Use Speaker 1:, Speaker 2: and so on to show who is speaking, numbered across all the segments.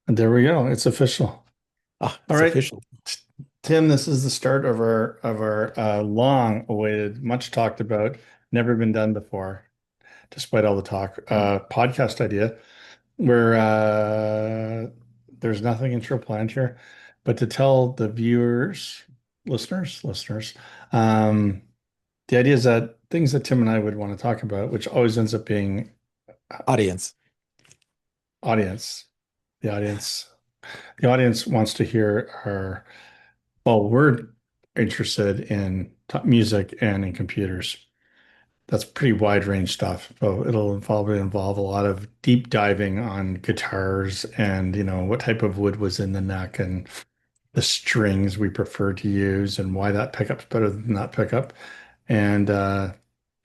Speaker 1: And there we go. It's official.
Speaker 2: Ah,
Speaker 1: All
Speaker 2: it's
Speaker 1: right,
Speaker 2: official.
Speaker 1: Tim, this is the start of our long-awaited, much talked about, never been done before, despite all the talk, podcast idea where there's nothing intro planned here, but to tell the viewers, listeners, um, the idea is that things that Tim and I would want to talk about, which always ends up being
Speaker 2: Audience.
Speaker 1: audience, the audience, the audience wants to hear our. Well, we're interested in music and in computers. That's pretty wide range stuff. So it'll probably involve a lot of deep diving on guitars and, what type of wood was in the neck and the strings we prefer to use and why that pickup's better than that pickup. And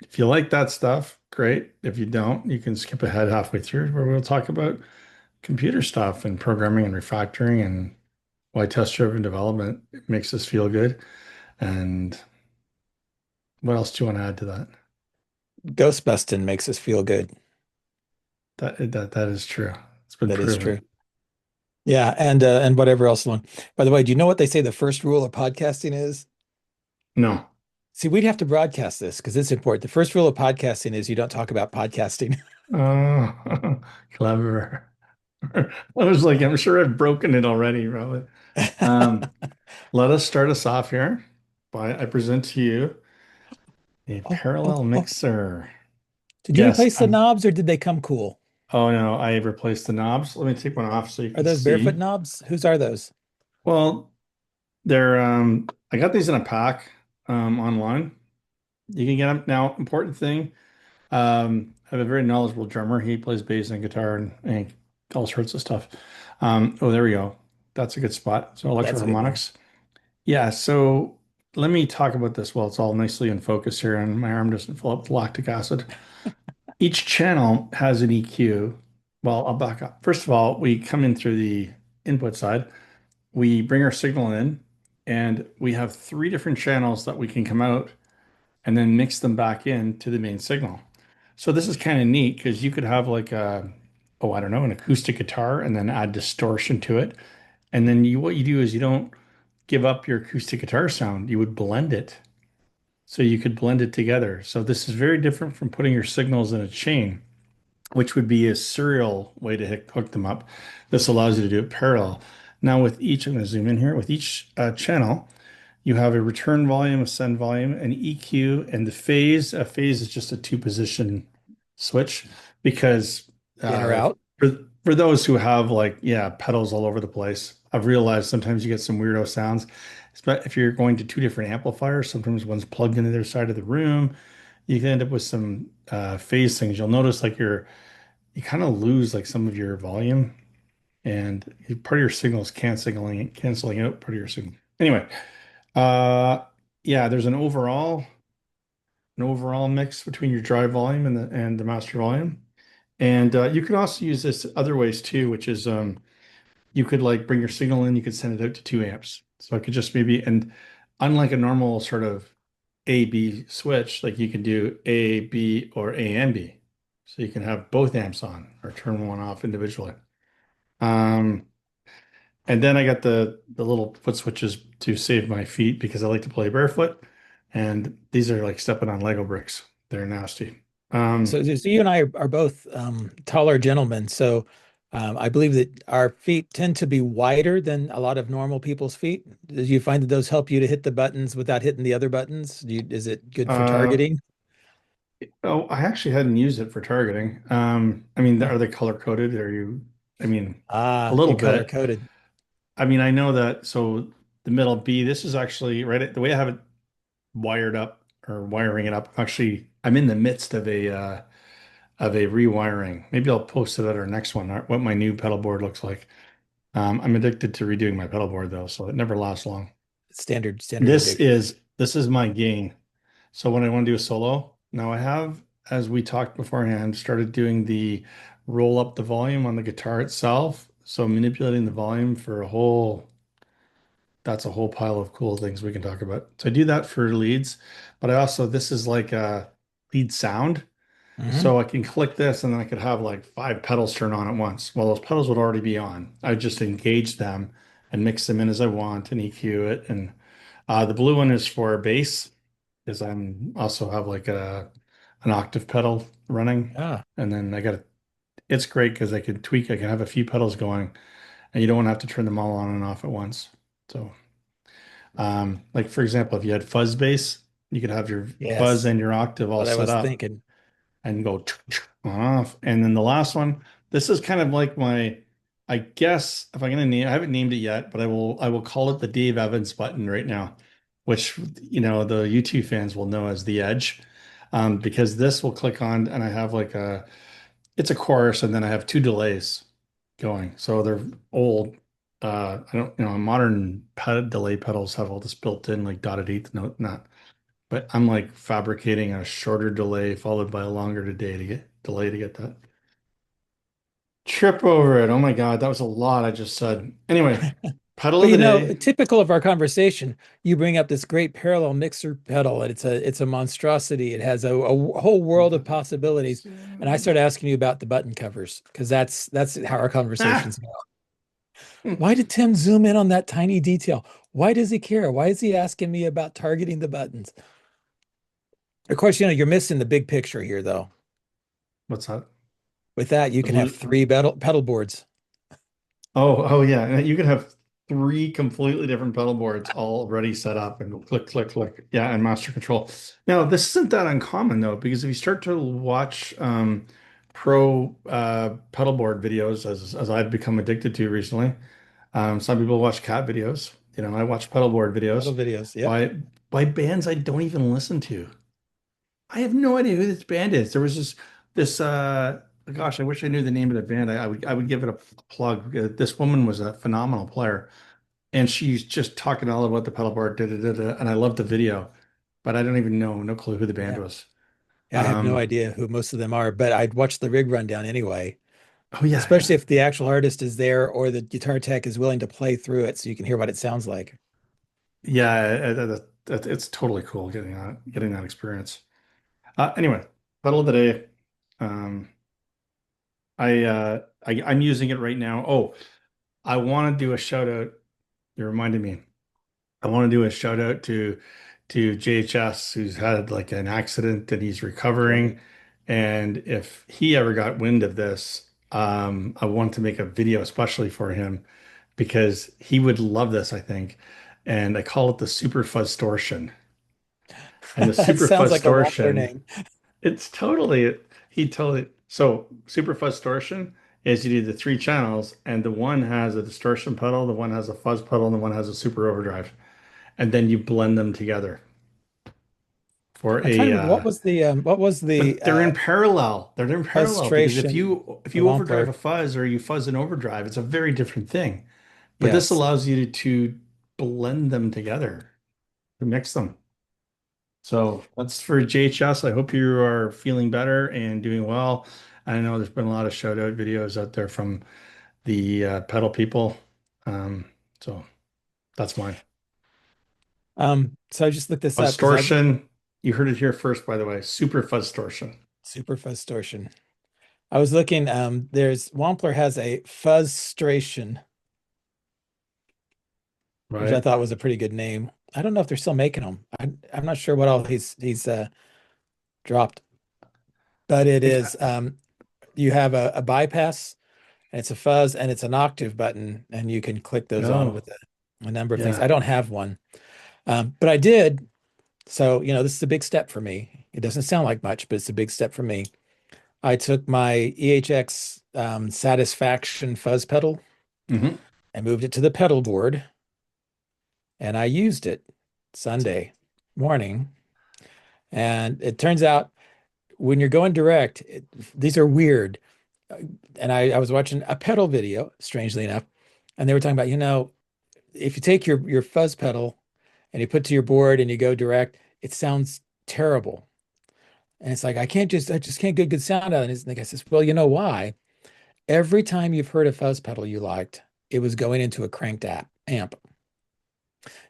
Speaker 1: if you like that stuff, great. If you don't, you can skip ahead halfway through where we'll talk about computer stuff and programming and refactoring and why test-driven development makes us feel good. And what else do you want to add to that?
Speaker 2: Ghost busting makes us feel good.
Speaker 1: That is true. It's been
Speaker 2: That is
Speaker 1: proven.
Speaker 2: true. Yeah, and whatever else along. By the way, do you know what they say the first rule of podcasting is?
Speaker 1: No.
Speaker 2: See, we'd have to broadcast this because it's important. The first rule of podcasting is you don't talk about podcasting.
Speaker 1: Oh, clever. I was like, I'm sure I've broken it already, probably. Um, Let us start us off here. I present to you a
Speaker 2: Oh, oh,
Speaker 1: parallel
Speaker 2: oh.
Speaker 1: mixer.
Speaker 2: Did you
Speaker 1: Yes,
Speaker 2: replace the knobs or did they come cool?
Speaker 1: oh no, I replaced the knobs. Let me take one off so you
Speaker 2: Are
Speaker 1: can
Speaker 2: those barefoot
Speaker 1: see.
Speaker 2: knobs? Whose are those?
Speaker 1: Well, I got these in a pack online. You can get them now. Important thing. I have a very knowledgeable drummer. He plays bass and guitar and all sorts of stuff. Oh, there we go. That's a good spot. So
Speaker 2: That's a good one.
Speaker 1: electroharmonics. Yeah, so let me talk about this while it's all nicely in focus here and my arm doesn't fill up with lactic acid. Each channel has an EQ. Well, I'll back up. First of all, we come in through the input side. We bring our signal in, and we have three different channels that we can come out and then mix them back in to the main signal. So this is kind of neat because you could have like I don't know, an acoustic guitar and then add distortion to it. And then what you do is you don't give up your acoustic guitar sound. You would blend it. So you could blend it together. So this is very different from putting your signals in a chain, which would be a serial way to hook them up. This allows you to do it parallel. Now with each, I'm going to zoom in here, with each channel, you have a return volume, a send volume, an EQ, and the phase. A phase is just a two position switch because
Speaker 2: In or
Speaker 1: uh,
Speaker 2: out?
Speaker 1: for those who have like, yeah, pedals all over the place, I've realized sometimes you get some weirdo sounds. But if you're going to two different amplifiers, sometimes one's plugged into the other side of the room, you can end up with some phase things. You'll notice like you kind of lose like some of your volume and part of your signal is canceling out part of your signal. Anyway, uh, yeah, there's an overall mix between your drive volume and the master volume. And you can also use this other ways too, which is you could like bring your signal in, you could send it out to 2 amps. So it could just maybe, and unlike a normal sort of A B switch, like you can do A, B, or A and B. So you can have both amps on or turn one off individually. Um, And then I got the little foot switches to save my feet because I like to play barefoot. And these are like stepping on Lego bricks. They're nasty.
Speaker 2: So you and I are both taller gentlemen. So I believe that our feet tend to be wider than a lot of normal people's feet. Do you find that those help you to hit the buttons without hitting the other buttons? Is it good for
Speaker 1: uh,
Speaker 2: targeting?
Speaker 1: oh, I actually hadn't used it for targeting. I mean,
Speaker 2: Huh.
Speaker 1: are they color coded? I mean, a
Speaker 2: Ah,
Speaker 1: little
Speaker 2: you color
Speaker 1: bit.
Speaker 2: coded.
Speaker 1: I mean, I know that. So the middle B, this is actually right the way I have it wired up or wiring it up. Actually, I'm in the midst of a rewiring. Maybe I'll post it at our next one, what my new pedal board looks like. I'm addicted to redoing my pedal board though, so it never lasts long.
Speaker 2: Standard
Speaker 1: This
Speaker 2: addiction.
Speaker 1: is this is my gain. So when I want to do a solo, now I have, as we talked beforehand, started doing the roll up the volume on the guitar itself. So manipulating the volume for that's a whole pile of cool things we can talk about. So I do that for leads, but I also, this is like a lead sound.
Speaker 2: Hmm.
Speaker 1: So I can click this and then I could have like five pedals turn on at once. Well, those pedals would already be on. I would just engage them and mix them in as I want and EQ it. And the blue one is for bass because I'm also have like an octave pedal running.
Speaker 2: Ah,
Speaker 1: And then it's great because I can have a few pedals going and you don't want to have to turn them all on and off at once. So, like for example, if you had fuzz bass, you could have your fuzz
Speaker 2: yes.
Speaker 1: and your octave all
Speaker 2: What I
Speaker 1: set
Speaker 2: was
Speaker 1: up
Speaker 2: thinking.
Speaker 1: and go on off. And then the last one, this is kind of like I guess if I'm gonna name, I haven't named it yet, but I will call it the Dave Evans button right now, which the YouTube fans will know as the Edge, because this will click on and I have it's a chorus and then I have two delays going. So they're old. I don't, modern delay pedals have all this built in, like dotted eighth note, not. But I'm like fabricating a shorter delay followed by a longer delay to get that. Trip over it. Oh my God, that was a lot I just said. Anyway, pedal
Speaker 2: But
Speaker 1: of the day.
Speaker 2: typical of our conversation, you bring up this great parallel mixer pedal, and it's a monstrosity. It has a whole world of possibilities. And I started asking you about the button covers because that's how our
Speaker 1: Ah!
Speaker 2: conversations go. Why did Tim zoom in on that tiny detail? Why does he care? Why is he asking me about targeting the buttons? Of course, you're missing the big picture here, though.
Speaker 1: What's that?
Speaker 2: With that, you
Speaker 1: The
Speaker 2: can have
Speaker 1: blue.
Speaker 2: three pedal boards.
Speaker 1: Oh, yeah. And you could have three completely different pedal boards already set up and click, click, click. Yeah, and master control. Now, this isn't that uncommon though, because if you start to watch pro pedal board videos, as I've become addicted to recently, some people watch cat videos. I watch pedal board videos
Speaker 2: Pedal videos. Yep.
Speaker 1: by by bands I don't even listen to. I have no idea who this band is. There was this gosh, I wish I knew the name of the band. I would give it a plug. This woman was a phenomenal player, and she's just talking all about the pedal board, da, da, da, da, and I love the video, but I don't even know, no clue who the band
Speaker 2: Yeah.
Speaker 1: was.
Speaker 2: Yeah, I have no
Speaker 1: Um,
Speaker 2: idea who most of them are, but I'd watch the rig rundown anyway,
Speaker 1: oh yeah, yeah,
Speaker 2: especially if the actual artist is there or the guitar tech is willing to play through it so you can hear what it sounds like.
Speaker 1: yeah. It's totally cool getting that experience. Anyway, pedal of the day. Um, I'm using it right now. Oh, I want to do a shout out. You reminded me. I want to do a shout out to JHS who's had like an accident and he's
Speaker 2: Right.
Speaker 1: recovering. And if he ever got wind of this, I want to make a video especially for him because he would love this, I think. And I call it the Super Fuzztortion. And the
Speaker 2: It
Speaker 1: Super
Speaker 2: sounds like a Wampler
Speaker 1: Fuzztortion,
Speaker 2: name.
Speaker 1: it's totally he totally so Super Fuzztortion is you do the three channels and the one has a distortion pedal, the one has a fuzz pedal, and the one has a super overdrive. And then you blend them together for
Speaker 2: I'm trying
Speaker 1: a
Speaker 2: to remember what was the
Speaker 1: but they're in parallel. They're in parallel because if
Speaker 2: frustration,
Speaker 1: you
Speaker 2: the
Speaker 1: overdrive a
Speaker 2: Wampler.
Speaker 1: fuzz or you fuzz an overdrive, it's a very different thing. But this
Speaker 2: Yes.
Speaker 1: allows you to blend them together, to mix them. So that's for JHS. I hope you are feeling better and doing well. I know there's been a lot of shout out videos out there from the pedal people. Um, so that's mine.
Speaker 2: So I just looked this up because I
Speaker 1: Fuzztortion. You heard it here first, by the way. Super Fuzztortion.
Speaker 2: super frustration. I was looking, there's Wampler has a fuzzstration, which I
Speaker 1: Right?
Speaker 2: thought was a pretty good name. I don't know if they're still making them. I'm not sure what all he's dropped, but it
Speaker 1: It's
Speaker 2: is you have a bypass and it's a fuzz and it's an octave button and you can click those on
Speaker 1: oh
Speaker 2: with a number of things. I
Speaker 1: yeah.
Speaker 2: don't have one, but I did. So, this is a big step for me. It doesn't sound like much, but it's a big step for me. I took my EHX Satisfaction fuzz pedal
Speaker 1: Hmm.
Speaker 2: and moved it to the pedal board, and I used it Sunday morning. And it turns out when you're going direct, these are weird. And I was watching a pedal video, strangely enough, and they were talking about, if you take your fuzz pedal and you put to your board and you go direct, it sounds terrible. And it's like I just can't get good sound out of it. And the guy says, well, you know why? Every time you've heard a fuzz pedal you liked, it was going into a cranked amp.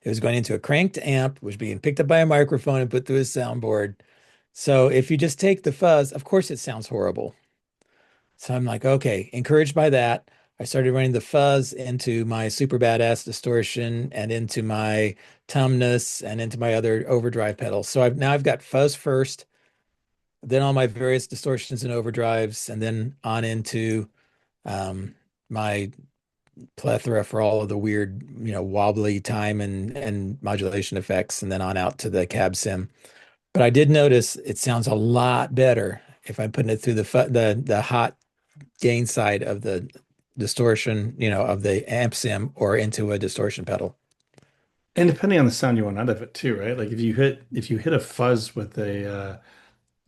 Speaker 2: It was going into a cranked amp, was being picked up by a microphone and put through a soundboard. So if you just take the fuzz, of course it sounds horrible. So I'm like, okay, encouraged by that, I started running the fuzz into my super badass distortion and into my tumnus and into my other overdrive pedals. So I've got fuzz first, then all my various distortions and overdrives, and then on into um, my plethora for all of the weird, wobbly time and modulation effects, and then on out to the cab sim. But I did notice it sounds a lot better if I'm putting it through the hot gain side of the distortion, of the amp sim or into a distortion pedal.
Speaker 1: And depending on the sound you want out of it too, right? Like if you hit a fuzz with a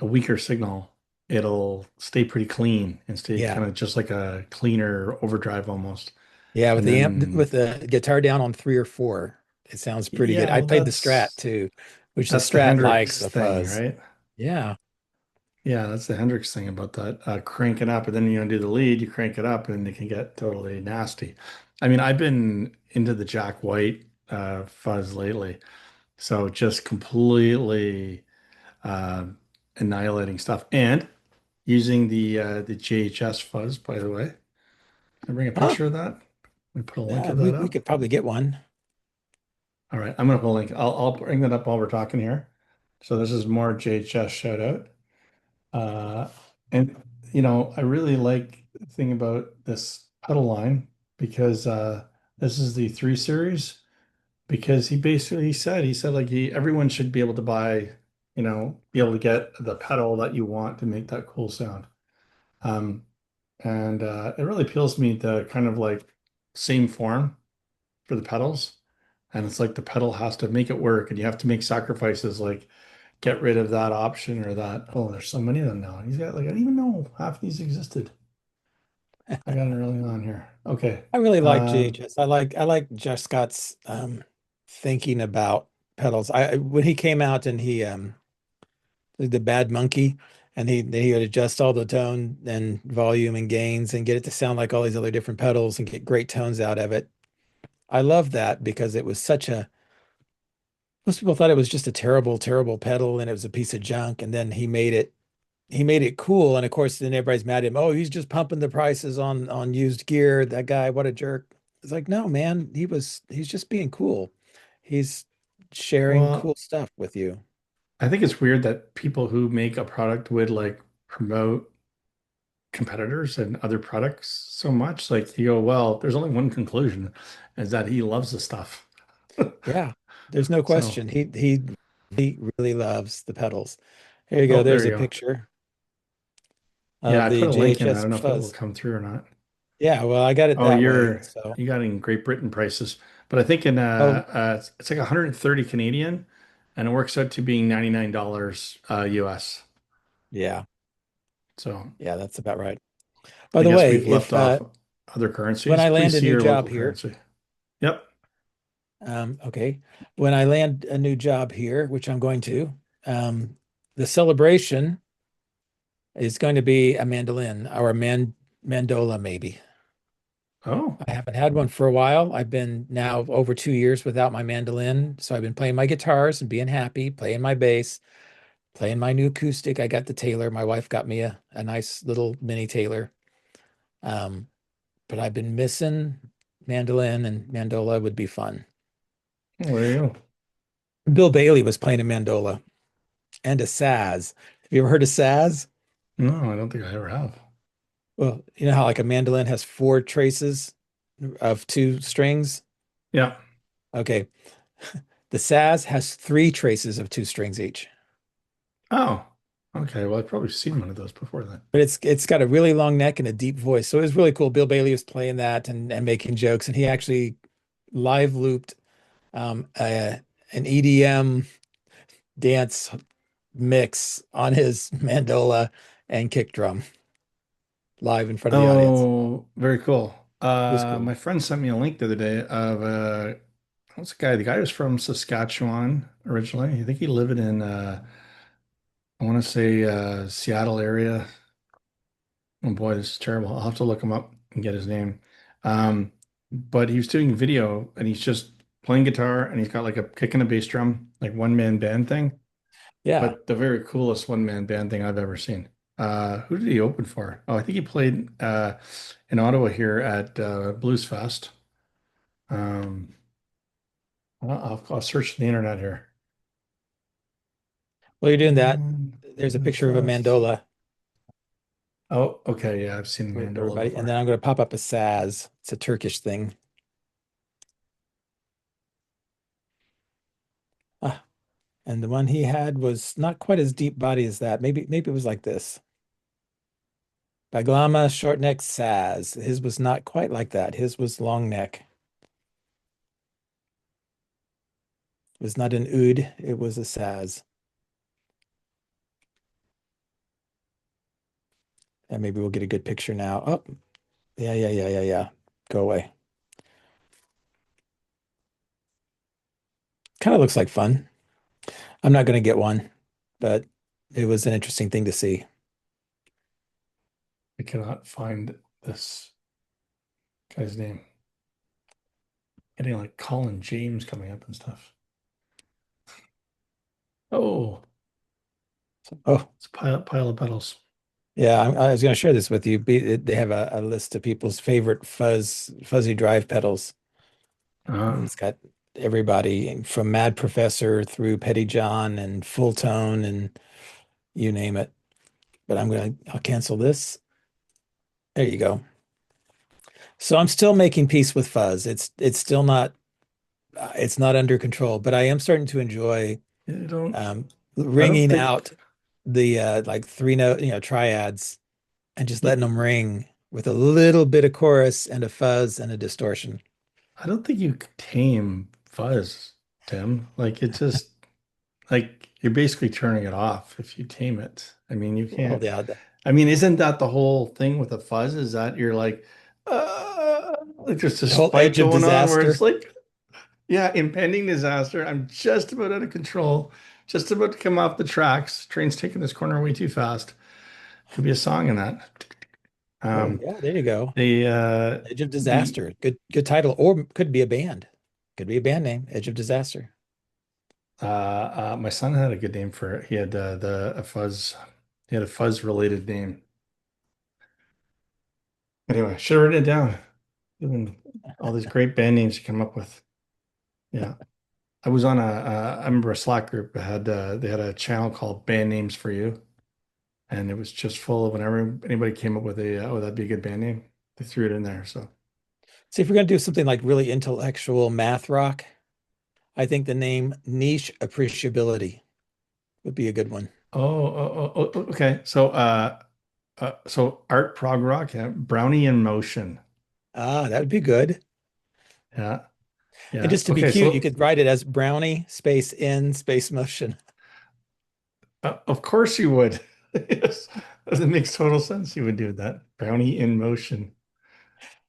Speaker 1: weaker signal, it'll stay pretty clean and stay
Speaker 2: Yeah.
Speaker 1: kind of just like a cleaner overdrive almost.
Speaker 2: Yeah, with
Speaker 1: And
Speaker 2: the amp
Speaker 1: then
Speaker 2: with the guitar down on 3 or 4, it sounds pretty good.
Speaker 1: yeah,
Speaker 2: I
Speaker 1: well
Speaker 2: played the Strat too, which the
Speaker 1: that's the
Speaker 2: Strat likes
Speaker 1: Hendrix
Speaker 2: a
Speaker 1: thing,
Speaker 2: fuzz.
Speaker 1: right?
Speaker 2: Yeah.
Speaker 1: Yeah, that's the Hendrix thing about that. Crank it up, and then you undo the lead, you crank it up, and it can get totally nasty. I mean, I've been into the Jack White fuzz lately, so just completely uh, annihilating stuff. And using the JHS fuzz, by the way. Can I bring a
Speaker 2: Huh.
Speaker 1: picture of that? We put a link
Speaker 2: Yeah,
Speaker 1: of
Speaker 2: we,
Speaker 1: that
Speaker 2: we
Speaker 1: up.
Speaker 2: could probably get one.
Speaker 1: All right, I'm gonna put a link. I'll bring that up while we're talking here. So this is more JHS shout out. Uh, and I really like the thing about this pedal line because this is the 3 series because he said like everyone should be able to buy, be able to get the pedal that you want to make that cool sound. Um, and it really appeals to me the kind of like same form for the pedals. And it's like the pedal has to make it work and you have to make sacrifices like get rid of that option or that. Oh, there's so many of them now. He's got like, I didn't even know half these existed. I got it early on here. Okay.
Speaker 2: I really like
Speaker 1: Um,
Speaker 2: GHS. I like Jeff Scott's thinking about pedals. When he came out and he the Bad Monkey, and he would adjust all the tone and volume and gains and get it to sound like all these other different pedals and get great tones out of it. I love that because it was such a most people thought it was just a terrible, terrible pedal and it was a piece of junk. And then he made it cool. And of course, then everybody's mad at him. Oh, he's just pumping the prices on used gear. That guy, what a jerk. It's like, no, man, he's just being cool. He's sharing cool
Speaker 1: well,
Speaker 2: stuff with you.
Speaker 1: I think it's weird that people who make a product would like promote competitors and other products so much. Like you go, well, there's only one conclusion, is that he loves the stuff.
Speaker 2: Yeah, there's no
Speaker 1: So,
Speaker 2: question. He really loves the pedals. Here you go.
Speaker 1: oh, there
Speaker 2: There's
Speaker 1: you
Speaker 2: a
Speaker 1: go.
Speaker 2: picture
Speaker 1: Yeah,
Speaker 2: of
Speaker 1: I
Speaker 2: the
Speaker 1: put a link in. I
Speaker 2: JHS
Speaker 1: don't know if it will
Speaker 2: fuzz.
Speaker 1: come through or not.
Speaker 2: Yeah, well, I got it
Speaker 1: Oh,
Speaker 2: that way. So,
Speaker 1: you got it in Great Britain prices, but I think in
Speaker 2: oh,
Speaker 1: it's like 130 Canadian, and it works out to being $99 US.
Speaker 2: yeah,
Speaker 1: So
Speaker 2: yeah, that's about right. By
Speaker 1: I
Speaker 2: the
Speaker 1: guess
Speaker 2: way,
Speaker 1: we've left
Speaker 2: if
Speaker 1: off other
Speaker 2: when
Speaker 1: currencies.
Speaker 2: I
Speaker 1: Please
Speaker 2: land a
Speaker 1: see
Speaker 2: new
Speaker 1: your
Speaker 2: job
Speaker 1: local
Speaker 2: here,
Speaker 1: currency. Yep.
Speaker 2: okay, when I land a new job here, which I'm going to, um, the celebration is going to be a mandolin or a mandola, maybe.
Speaker 1: Oh,
Speaker 2: I haven't had one for a while. I've been now over 2 years without my mandolin. So I've been playing my guitars and being happy, playing my bass, playing my new acoustic. I got the Taylor. My wife got me a nice little mini Taylor. Um, but I've been missing mandolin and mandola would be fun.
Speaker 1: well, there you go.
Speaker 2: Bill Bailey was playing a mandola and a saz. Have you ever heard of saz?
Speaker 1: No, I don't think I ever have.
Speaker 2: Well, you know how like a mandolin has 4 traces of 2 strings?
Speaker 1: Yeah.
Speaker 2: Okay. The saz has 3 traces of 2 strings each.
Speaker 1: Oh, okay. Well, I've probably seen one of those before then.
Speaker 2: But it's got a really long neck and a deep voice. So it was really cool. Bill Bailey was playing that and making jokes, and he actually live looped an EDM dance mix on his mandola and kick drum live in front of the audience.
Speaker 1: Oh, very cool.
Speaker 2: It was cool.
Speaker 1: My friend sent me a link the other day of what's the guy? The guy was from Saskatchewan originally. I think he lived in I want to say Seattle area. Oh boy, this is terrible. I'll have to look him up and get his name. But he was doing video and he's just playing guitar and he's got like a kick and a bass drum, like one man band thing.
Speaker 2: Yeah.
Speaker 1: but the very coolest one-man band thing I've ever seen. Who did he open for? Oh, I think he played in Ottawa here at Blues Fest. Um, I'll search the internet here.
Speaker 2: While you're doing that, there's a
Speaker 1: Blues
Speaker 2: picture of a
Speaker 1: Fest.
Speaker 2: mandola
Speaker 1: Oh, okay, yeah, I've seen
Speaker 2: for
Speaker 1: Mandola
Speaker 2: everybody. And then
Speaker 1: before.
Speaker 2: I'm going to pop up a saz. It's a Turkish thing. Ah, and the one he had was not quite as deep body as that. Maybe it was like this. Baglama short neck saz. His was not quite like that. His was long neck. It was not an oud. It was a saz. And maybe we'll get a good picture now. Oh, yeah. Go away. Kind of looks like fun. I'm not going to get one, but it was an interesting thing to see.
Speaker 1: I cannot find this guy's name. Getting like Colin James coming up and stuff. Oh,
Speaker 2: Oh,
Speaker 1: it's a pile of pedals.
Speaker 2: yeah. I was going to share this with you. They have a list of people's favorite fuzzy drive pedals. And
Speaker 1: Uh,
Speaker 2: it's got everybody from Mad Professor through Petty John and Full Tone and you name it. But I'll cancel this. There you go. So I'm still making peace with fuzz. It's still not it's not under control, but I am starting to enjoy
Speaker 1: I don't. I don't
Speaker 2: ringing
Speaker 1: think.
Speaker 2: out the like three note, triads and just letting them ring with a little bit of chorus and a fuzz and a distortion.
Speaker 1: I don't think you could tame fuzz, Tim. Like it just like you're basically turning it off if you tame it. I mean, you
Speaker 2: Well,
Speaker 1: can't.
Speaker 2: yeah,
Speaker 1: I mean, isn't that the whole thing with a fuzz? Is that you're like there's a
Speaker 2: the whole
Speaker 1: spike
Speaker 2: edge of
Speaker 1: going on where it's
Speaker 2: disaster.
Speaker 1: like, yeah, impending disaster. I'm just about out of control, just about to come off the tracks. Train's taking this corner way too fast. Could be a song in that.
Speaker 2: Oh,
Speaker 1: Um,
Speaker 2: yeah, there you go.
Speaker 1: the
Speaker 2: Edge of
Speaker 1: the
Speaker 2: Disaster. Good title. Or could be a band. Could be a band name, Edge of Disaster.
Speaker 1: my son had a good name for it. He had the a fuzz. He had a fuzz related name. Anyway, should have written it down. Given all these great band names you come up with. Yeah. I was on I remember a Slack group that had they had a channel called Band Names for You, and it was just full of whenever anybody came up with a oh that'd be a good band name, they threw it in there. So
Speaker 2: See, if we're going to do something like really intellectual math rock, I think the name Niche Appreciability would be a good one.
Speaker 1: okay. So art prog rock, yeah, Brownie in Motion.
Speaker 2: Ah, that would be good.
Speaker 1: Yeah,
Speaker 2: And
Speaker 1: yeah.
Speaker 2: just to be
Speaker 1: Okay,
Speaker 2: cute, you
Speaker 1: so
Speaker 2: could write it as Brownie space in space motion.
Speaker 1: of course you would. Yes, that makes total sense. You would do that. Brownie in Motion.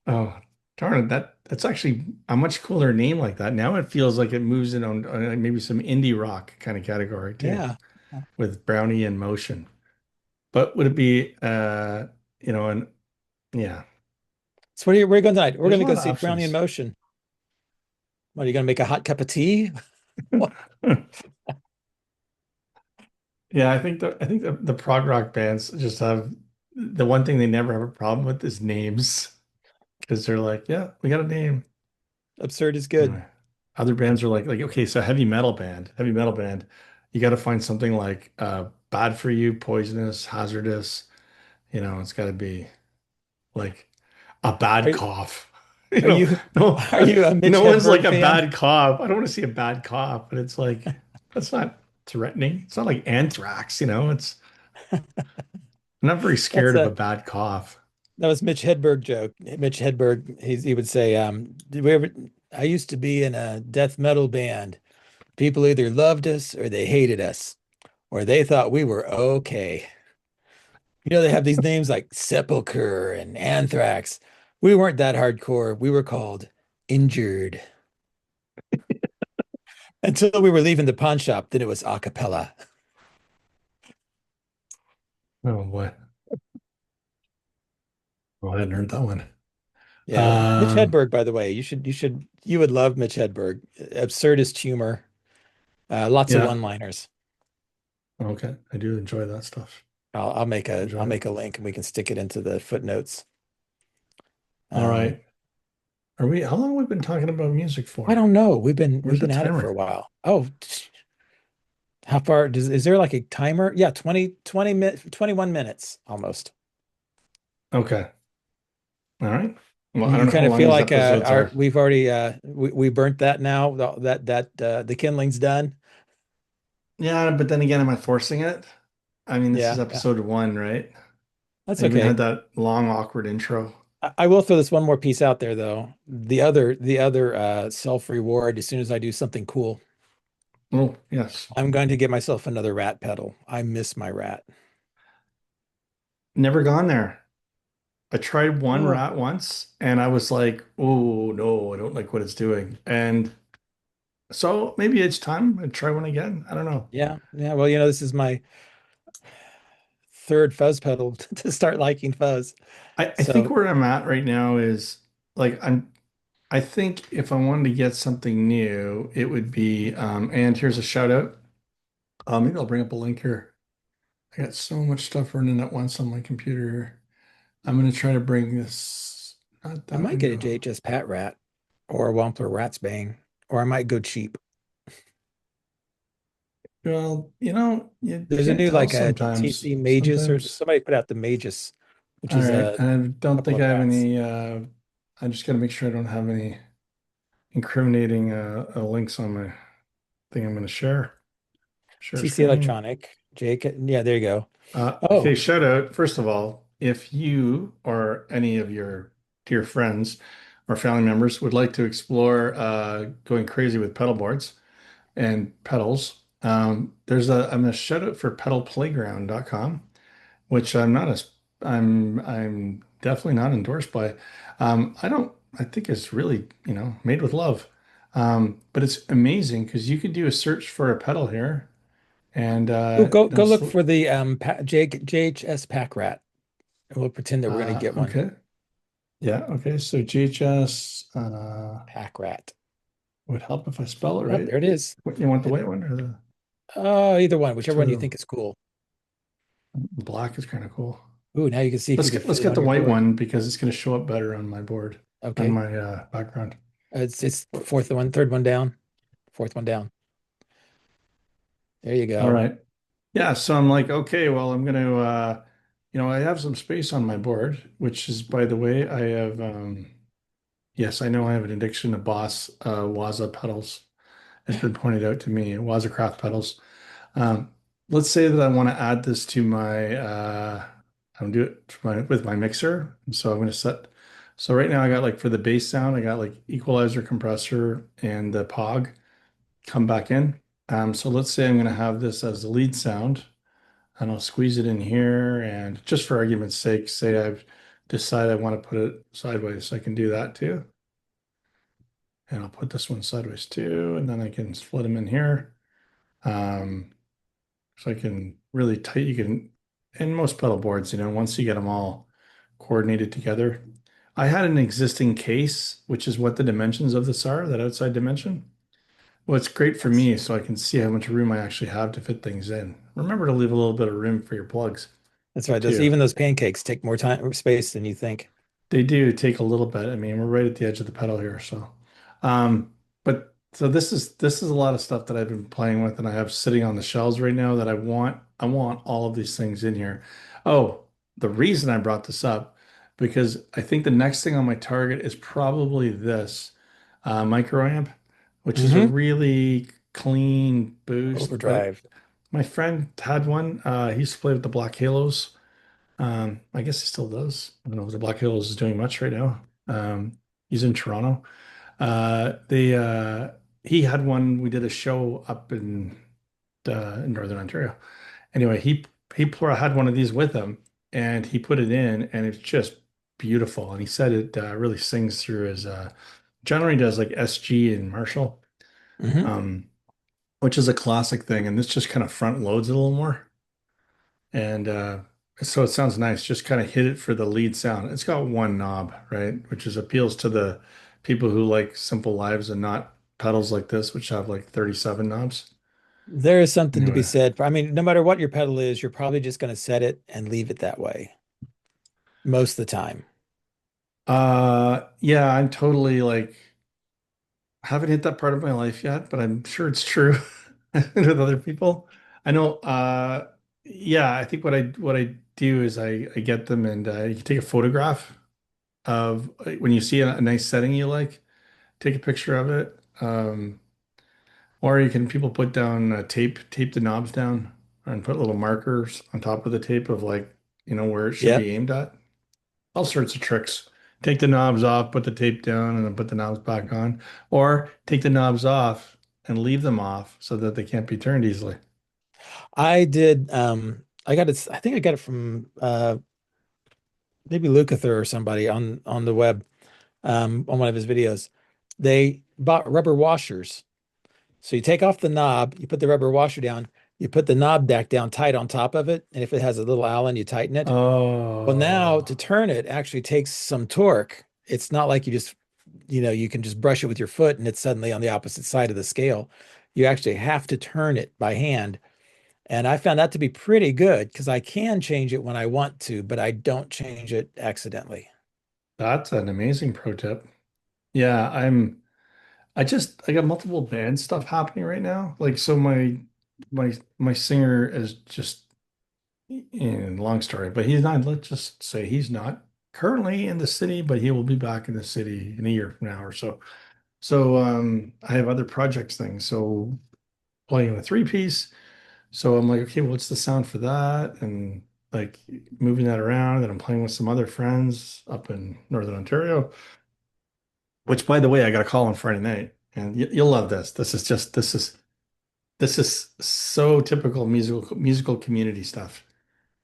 Speaker 1: Oh, darn it. That's actually a much cooler name like that. Now it feels like it moves in on like maybe some indie rock kind of category too,
Speaker 2: Yeah.
Speaker 1: with Brownie in Motion. But would it be and yeah,
Speaker 2: So where are you going tonight? We're
Speaker 1: there's
Speaker 2: going
Speaker 1: a
Speaker 2: to go
Speaker 1: lot of
Speaker 2: see Brownie in
Speaker 1: options.
Speaker 2: motion. What, are you going to make a hot cup of tea? What?
Speaker 1: Yeah, I think the prog rock bands just have the one thing they never have a problem with is names because they're like, yeah, we got a name.
Speaker 2: Absurd is good.
Speaker 1: Anyway, other bands are like okay, so heavy metal band, you got to find something like Bad for You, Poisonous, Hazardous. It's got to be like a
Speaker 2: Are
Speaker 1: bad
Speaker 2: you
Speaker 1: cough.
Speaker 2: are you
Speaker 1: No,
Speaker 2: are you a Mitch
Speaker 1: no one's like
Speaker 2: Hedberg
Speaker 1: a
Speaker 2: fan?
Speaker 1: bad cough. I don't want to see a bad cough, but it's like that's not threatening. It's not like anthrax. It's I'm not very
Speaker 2: That's
Speaker 1: scared of a
Speaker 2: a
Speaker 1: bad cough.
Speaker 2: That was Mitch Hedberg joke. Mitch Hedberg, he would say, did we ever I used to be in a death metal band. People either loved us or they hated us, or they thought we were okay. They have these names like Sepulcher and Anthrax. We weren't that hardcore. We were called Injured until we were leaving the pawn shop. Then it was a cappella.
Speaker 1: Oh boy. Oh, I hadn't heard that one.
Speaker 2: Yeah, Mitch
Speaker 1: Um,
Speaker 2: Hedberg, by the way, you would love Mitch Hedberg. Absurdist humor, lots of
Speaker 1: yeah,
Speaker 2: one-liners.
Speaker 1: Okay, I do enjoy that stuff.
Speaker 2: I'll
Speaker 1: Enjoy it.
Speaker 2: make a link and we can stick it into the footnotes.
Speaker 1: All
Speaker 2: Um,
Speaker 1: right. How long have we been talking about music
Speaker 2: I
Speaker 1: for?
Speaker 2: don't know.
Speaker 1: Where's
Speaker 2: We've
Speaker 1: the
Speaker 2: been at it for a
Speaker 1: timer?
Speaker 2: while. Oh, how far is there like a timer? Yeah, 20 minutes, 21 minutes almost.
Speaker 1: Okay. All right. Well, I don't
Speaker 2: You
Speaker 1: know how
Speaker 2: kind of
Speaker 1: long
Speaker 2: feel
Speaker 1: these
Speaker 2: like
Speaker 1: episodes
Speaker 2: our
Speaker 1: are.
Speaker 2: we've already we burnt that now. The kindling's done.
Speaker 1: Yeah, but then again, am I forcing it? I mean, this is
Speaker 2: Yeah, yeah.
Speaker 1: episode one, right?
Speaker 2: That's
Speaker 1: I even had
Speaker 2: okay.
Speaker 1: that long, awkward intro.
Speaker 2: I will throw this one more piece out there though. The other self-reward as soon as I do something cool,
Speaker 1: Oh, yes.
Speaker 2: I'm going to get myself another rat pedal. I miss my rat.
Speaker 1: Never gone there. I tried one
Speaker 2: Oh,
Speaker 1: rat once and I was like, oh, no, I don't like what it's doing. And so maybe it's time to try one again. I don't know.
Speaker 2: yeah. Yeah. Well, this is my third fuzz pedal to start liking fuzz.
Speaker 1: I think
Speaker 2: So
Speaker 1: where I'm at right now is like I think if I wanted to get something new, it would be and here's a shout out. Maybe I'll bring up a link here. I got so much stuff running at once on my computer here. I'm gonna try to bring this, not
Speaker 2: I
Speaker 1: that
Speaker 2: might get a
Speaker 1: window.
Speaker 2: JHS Pat Rat or a Wampler Rat's Bane, or I might go cheap.
Speaker 1: Well, you
Speaker 2: There's a
Speaker 1: can't
Speaker 2: new
Speaker 1: tell
Speaker 2: like a
Speaker 1: sometimes.
Speaker 2: TC Magus or
Speaker 1: Sometimes.
Speaker 2: somebody put out the Magus, which
Speaker 1: All
Speaker 2: is
Speaker 1: right.
Speaker 2: a
Speaker 1: I don't
Speaker 2: couple
Speaker 1: think
Speaker 2: of
Speaker 1: I have
Speaker 2: rats.
Speaker 1: any I just gotta make sure I don't have any incriminating links on my thing I'm gonna share. Share
Speaker 2: TC
Speaker 1: screen.
Speaker 2: Electronic. Jake, yeah, there you go.
Speaker 1: Okay,
Speaker 2: Oh,
Speaker 1: shout out. First of all, if you or any of your dear friends or family members would like to explore going crazy with pedal boards and pedals, I'm a shout out for pedalplayground.com, which I'm definitely not endorsed by. I think it's really, made with love. But it's amazing because you could do a search for a pedal here and
Speaker 2: oh, go look
Speaker 1: so
Speaker 2: for the JHS Pack Rat, and we'll pretend that we're gonna get one.
Speaker 1: okay. Yeah, okay. So GHS
Speaker 2: Pack Rat.
Speaker 1: would help if I spell it
Speaker 2: Oh,
Speaker 1: right.
Speaker 2: there it is.
Speaker 1: What, you want the
Speaker 2: It,
Speaker 1: white one or the
Speaker 2: either one, whichever one you
Speaker 1: so
Speaker 2: think is cool.
Speaker 1: the black is kind of cool.
Speaker 2: Ooh, now you can see if you can
Speaker 1: Let's
Speaker 2: fit it
Speaker 1: get
Speaker 2: on
Speaker 1: the
Speaker 2: your
Speaker 1: white
Speaker 2: board.
Speaker 1: one because it's going to show up better on my board, on
Speaker 2: Okay.
Speaker 1: my background.
Speaker 2: It's fourth one, third one down, fourth one down. There you
Speaker 1: All
Speaker 2: go.
Speaker 1: right. Yeah, so I'm like, okay, well, I'm going to I have some space on my board, which is by the way, I have yes, I know I have an addiction to Boss Waza pedals. It's been pointed out to me, Waza craft pedals. Um, let's say that I want to add this to my I'm do it with my mixer. So I'm going to set. So right now I got like for the bass sound, I got like equalizer, compressor, and the Pog come back in. So let's say I'm going to have this as the lead sound, and I'll squeeze it in here. And just for argument's sake, say I've decided I want to put it sideways, so I can do that too. And I'll put this one sideways too, and then I can split them in here. Um, So I can really tight, you can, and most pedal boards, once you get them all coordinated together. I had an existing case, which is what the dimensions of this are, that outside dimension. Well, it's great for
Speaker 2: That's
Speaker 1: me so I can see how much room I actually have to fit things in. Remember to leave a little bit of room for your plugs.
Speaker 2: that's
Speaker 1: It's up
Speaker 2: right.
Speaker 1: to
Speaker 2: Those
Speaker 1: you.
Speaker 2: even those pancakes take more time space than you think.
Speaker 1: They do take a little bit. I mean, we're right at the edge of the pedal here, so. Um, but so this is a lot of stuff that I've been playing with, and I have sitting on the shelves right now that I want all of these things in here. Oh, the reason I brought this up because I think the next thing on my target is probably this microamp, which is a
Speaker 2: Hmm.
Speaker 1: really clean boost. But
Speaker 2: Overdrive.
Speaker 1: my friend had one. He used to play with the Black Halos. I guess he still does. I don't know if the Black Hills is doing much right now. He's in Toronto. They He had one. We did a show up in Northern Ontario. Anyway, he had one of these with him, and he put it in, and it's just beautiful. And he said it really sings through his. Generally does like SG and Marshall,
Speaker 2: Hmm.
Speaker 1: um, which is a classic thing, and this just kind of front loads it a little more. And so it sounds nice. Just kind of hit it for the lead sound. It's got one knob, right? Which is appeals to the people who like simple lives and not pedals like this, which have like 37 knobs.
Speaker 2: There is something to be
Speaker 1: Anyway,
Speaker 2: said for, I mean, no matter what your pedal is, you're probably just going to set it and leave it that way most of the time.
Speaker 1: yeah, I'm totally like haven't hit that part of my life yet, but I'm sure it's true with other people. I know, yeah, I think what I do is I get them and you can take a photograph of when you see a nice setting you like, take a picture of it. Or you can people put down tape the knobs down and put little markers on top of the tape of like, where it should
Speaker 2: Yep.
Speaker 1: be aimed at. All sorts of tricks. Take the knobs off, put the tape down, and then put the knobs back on. Or take the knobs off and leave them off so that they can't be turned easily.
Speaker 2: I did I got it I think I got it from maybe Lukather or somebody on the web on one of his videos. They bought rubber washers. So you take off the knob, you put the rubber washer down, you put the knob back down tight on top of it, and if it has a little Allen, you tighten it. Well, now to
Speaker 1: Oh,
Speaker 2: turn it actually takes some torque. It's not like you just, you can just brush it with your foot and it's suddenly on the opposite side of the scale. You actually have to turn it by hand. And I found that to be pretty good because I can change it when I want to, but I don't change it accidentally.
Speaker 1: that's an amazing pro tip. Yeah, I got multiple band stuff happening right now. Like so my singer is just long story, but he's not, let's just say he's not currently in the city, but he will be back in the city in a year from now or so. So I have other projects things. So playing a three piece. So I'm like, okay, well, what's the sound for that? And like moving that around. And I'm playing with some other friends up in Northern Ontario, which by the way, I got a call on Friday night. And you'll love this. This is so typical musical community stuff.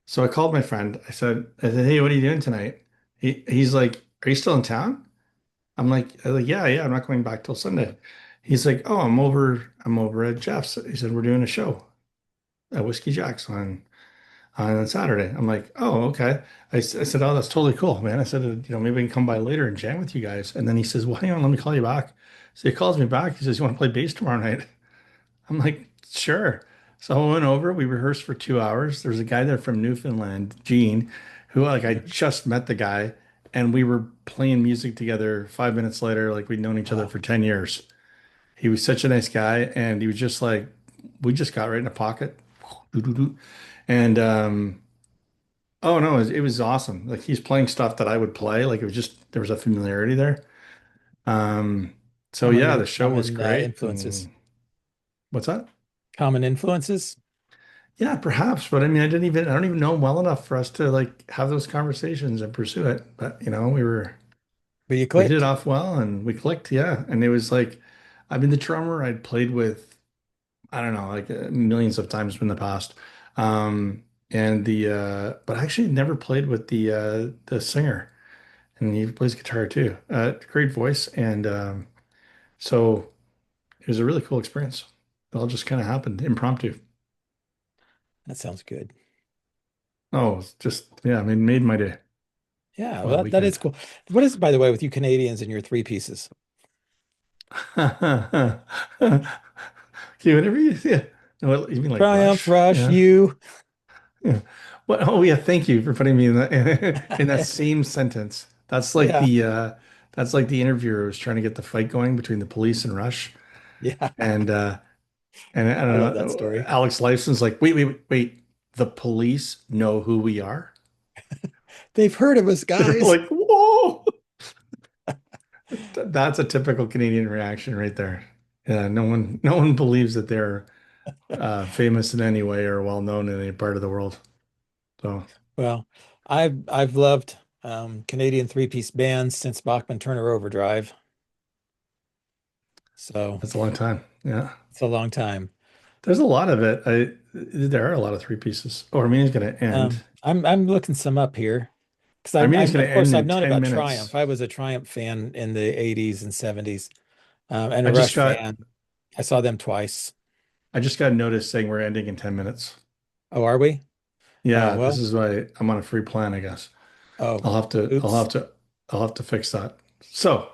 Speaker 1: So I called my friend. I said, hey, what are you doing tonight? He's like, are you still in town? I was like, yeah, yeah, I'm not going back till Sunday. He's like, oh, I'm over at Jeff's. He said, we're doing a show at Whiskey Jack's on Saturday. I'm like, oh, okay. I said, oh, that's totally cool, man. I said, maybe I can come by later and jam with you guys. And then he says, well, hang on, let me call you back. So he calls me back. He says, you want to play bass tomorrow night? I'm like, sure. So I went over, we rehearsed for 2 hours. There's a guy there from Newfoundland, Gene, who like I
Speaker 2: Mhm.
Speaker 1: just met the guy and we were playing music together 5 minutes later, like we'd known each other
Speaker 2: Wow.
Speaker 1: for 10 years. He was such a nice guy and he was just like, we just got right in a pocket. Doo-doo-doo. And oh no, it was awesome. Like he's playing stuff that I would play. Like it was just there was a familiarity there. Um, so yeah, the show was
Speaker 2: Common
Speaker 1: great.
Speaker 2: influences.
Speaker 1: And what's that?
Speaker 2: Common influences,
Speaker 1: Yeah, perhaps, but I mean, I don't even know him well enough for us to like have those conversations and pursue it. But
Speaker 2: but you
Speaker 1: we hit it
Speaker 2: clicked.
Speaker 1: off well and we clicked, yeah. And it was like, I mean, the drummer I'd played with, I don't know, like millions of times in the past. But I actually never played with the singer, and he plays guitar too. Great voice, and so it was a really cool experience. It all just kind of happened impromptu.
Speaker 2: That sounds good.
Speaker 1: Oh, it's just yeah, I mean, made my day.
Speaker 2: Yeah,
Speaker 1: Well,
Speaker 2: well, that is
Speaker 1: weekend.
Speaker 2: cool. What is, by the way, with you Canadians and your three pieces?
Speaker 1: Okay, whenever you yeah. What you mean like
Speaker 2: Triumph,
Speaker 1: Rush?
Speaker 2: Rush,
Speaker 1: Yeah.
Speaker 2: you.
Speaker 1: Yeah. What oh yeah, thank you for putting me in that in that same sentence.
Speaker 2: Yeah,
Speaker 1: That's like the interviewer was trying to get the fight going between the police and Rush.
Speaker 2: yeah.
Speaker 1: And I
Speaker 2: I
Speaker 1: don't
Speaker 2: love that
Speaker 1: know,
Speaker 2: story.
Speaker 1: Alex Lifeson's like, wait, the police know who we are?
Speaker 2: They've heard of us,
Speaker 1: They're
Speaker 2: guys.
Speaker 1: like, whoa. That's a typical Canadian reaction right there. Yeah, no one believes that they're famous in any way or well known in any part of the world. So
Speaker 2: Well, I've loved Canadian three-piece bands since Bachman Turner Overdrive. So
Speaker 1: that's a long time. Yeah.
Speaker 2: it's a long time.
Speaker 1: There's a lot of it. There are a lot of three pieces. Oh, Armenia's going to end.
Speaker 2: I'm looking some up here because
Speaker 1: Armenia's going
Speaker 2: of
Speaker 1: to
Speaker 2: course
Speaker 1: end
Speaker 2: I've
Speaker 1: in
Speaker 2: known
Speaker 1: 10
Speaker 2: about Triumph.
Speaker 1: minutes.
Speaker 2: I was a Triumph fan in the 80s and 70s, and
Speaker 1: I
Speaker 2: a
Speaker 1: just
Speaker 2: Rush
Speaker 1: got
Speaker 2: fan. I saw them twice.
Speaker 1: I just got a notice saying we're ending in 10 minutes.
Speaker 2: Oh, are we? Oh,
Speaker 1: Yeah, this
Speaker 2: well.
Speaker 1: is why I'm on a free plan, I guess.
Speaker 2: Oh,
Speaker 1: I'll have to I'll
Speaker 2: oops.
Speaker 1: have to I'll have to fix that. So,